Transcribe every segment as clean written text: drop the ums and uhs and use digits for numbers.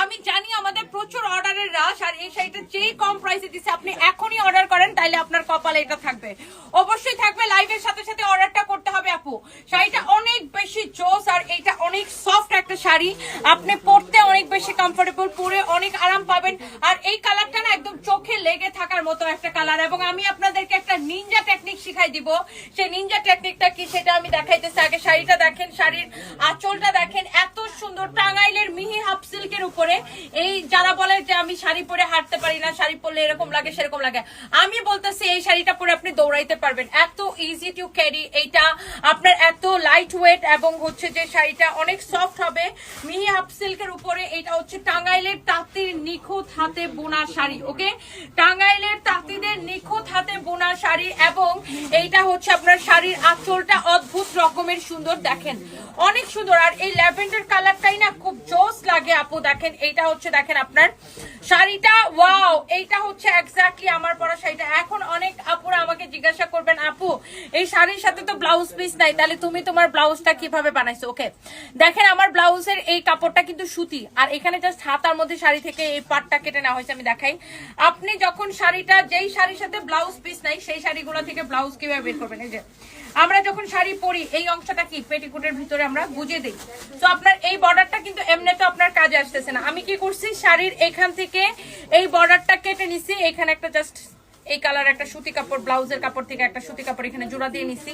আমি জানি আমাদের প্রচুর অর্ডারের রাশ, আর এই শাড়িটা যেই কম প্রাইসে দিচ্ছে আপনি এখনই অর্ডার করেন তাইলে আপনার কপালে এটা থাকবে, অবশ্যই থাকবে। লাইভের সাথে সাথে অর্ডারটা করতে হবে আপু। শাড়িটা অনেক বেশি জোস, আর এটা অনেক সফট একটা শাড়ি, আপনি পরতে অনেক বেশি কমফোর্টেবল, পরে অনেক আরাম পাবেন। আর এই কালারটা না একদম চোখে লেগে থাকার মতো একটা কালার, এবং আমি আপনাদেরকে একটা নিনজা টেকনিক শিখাই দিব। সেই নিনজা টেকনিকটা কি সেটা আমি দেখাইতেছি। আগে শাড়িটা দেখেন, শাড়ির আঁচলটা দেখেন, এত সুন্দর টাঙ্গাইলের মিহি হাফ সিল্কের উপরে। এই যারা বলে যে আমি শাড়ি পরে হাঁটতে পারি না, শাড়ি পরলে এরকম লাগে সেরকম লাগে, আমি বলতেছি এই শাড়িটা পরে আপনি দৌড়াইতে পারবেন, এত ইজি টু ক্যারি। এইটা আপনার এত লাইট ওয়েট, এবং হচ্ছে যে শাড়িটা অনেক সফট হবে মিহি হাফ সিল্কের উপরে। এটা হচ্ছে টাঙ্গাইলের তাঁতির নিখুঁত হাতে বোনা শাড়ি, ওকে, টাঙ্গাইলের তাঁতিদের নিখুঁত হাতে বোনা শাড়ি। এবং এইটা হচ্ছে আপনার শাড়ির আঁচলটা অদ্ভুত রকমের সুন্দর, দেখেন অনেক সুন্দর। আর এই ল্যাভেন্ডার কালারটাই না খুব জোস লাগে আপু। দেখেন এইটা হচ্ছে, দেখেন আপনার শাড়িটা, ওয়াও, এইটা হচ্ছে এক্স্যাক্টলি আমার পরা শাড়িটা। এখন অনেক আপুরা আমাকে জিজ্ঞাসা করবেন, আপু এই শাড়ির সাথে তো ব্লাউজ পিস নাই, তাহলে তুমি তোমার ব্লাউজটা কিভাবে বানাইছো? ওকে, দেখেন আমার ব্লাউজের এই কাপড়টা কিন্তু সুতি, আর এখানে জাস্ট হাতার মধ্যে শাড়ি থেকে এই পাটটা কেটে নেওয়া হয়েছে। আমি দেখাই, আপনি যখন শাড়িটা, যেই শাড়ির সাথে ব্লাউজ পিস নাই সেই শাড়িগুলো থেকে ব্লাউজ কিভাবে বের করবেন? এই যে আমরা যখন শাড়ি পরি এই অংশটা কি পেটিকোটের ভিতরে আমরা গুজে দিই, তো আপনার এই বর্ডারটা কিন্তু এমনি তো আপনার কাজে আসতেছে না। আমি কি করছি, শাড়ির এখান থেকে এই বর্ডারটা কেটে নিছি, এখানে একটা জাস্ট এই কালার একটা সুতি কাপড়, ব্লাউজের কাপড় থেকে একটা সুতি কাপড় এখানে জোড়া দিয়ে নিছি,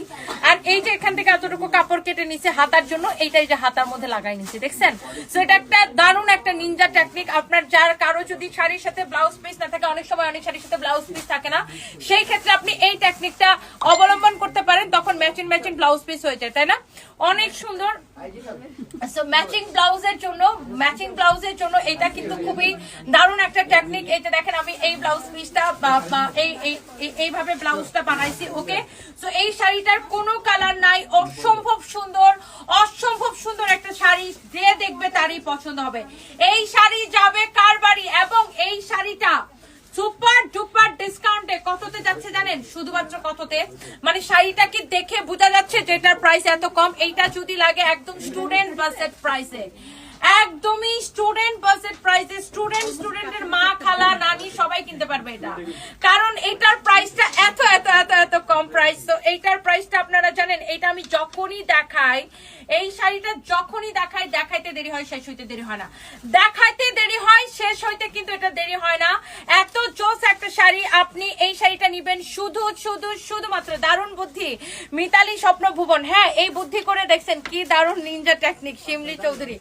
আর এই যে এখান থেকে এতটুকু কাপড় কেটে নিছি হাতার জন্য, এইটাই যে হাতার মধ্যে লাগাই নিছি, দেখছেন? সো এটা একটা দারুণ একটা নিনজা টেকনিক। আপনার যার কারো যদি শাড়ির সাথে ব্লাউজ পিস না থাকে, অনেক সময় অনেক শাড়ির সাথে ব্লাউজ পিস থাকে না, সেই ক্ষেত্রে আপনি এই টেকনিকটা অবলম্বন করতে পারেন, তখন ম্যাচিং ম্যাচিং ব্লাউজ পিস হয়ে যায়, তাই না? অনেক সুন্দর। সো ম্যাচিং ব্লাউজের জন্য এটা কিন্তু খুবই দারুণ একটা টেকনিক। এই যে দেখেন আমি এই ব্লাউজ পিসটা এইভাবে ব্লাউজটা বানাইছি, ওকে। সো এই শাড়িটার কোনো কালার নাই, অসম্ভব সুন্দর একটা শাড়ি, যে দেখবে তারই পছন্দ হবে। এই শাড়ি যাবে কার বাড়ি, এবং এই শাড়িটা সুপার ডুপার ডিসকাউন্টে কততে যাচ্ছে জানেন? শুধুমাত্র কততে, মানে শাড়িটা কি দেখে বোঝা যাচ্ছে যেটার প্রাইস এত কম? এইটা যদি লাগে একদম স্টুডেন্ট বাজেট প্রাইসে, একদমই স্টুডেন্ট বাজেট প্রাইসে, স্টুডেন্টের মা, খালা, নানি সবাই কিনতে পারবে এটা, কারণ এটার প্রাইসটা এত এত এত এত কম প্রাইস। তো এইটার প্রাইসটা আপনারা জানেন, এটা আমি যখনই দেখাই, এই শাড়িটা যখনই দেখাই, দেখাইতে দেরি হয় শেষ হইতে দেরি হয় না, দেখাইতে দেরি হয় শেষ হইতে কিন্তু এটা দেরি হয় না। এত জোস একটা শাড়ি, আপনি এই শাড়িটা নিবেন শুধুমাত্র দারুণ বুদ্ধি মিতালি স্বপ্ন ভুবন, হ্যাঁ এই বুদ্ধি করে দেখছেন কি দারুণ নিনজা টেকনিক শিমলি চৌধুরী।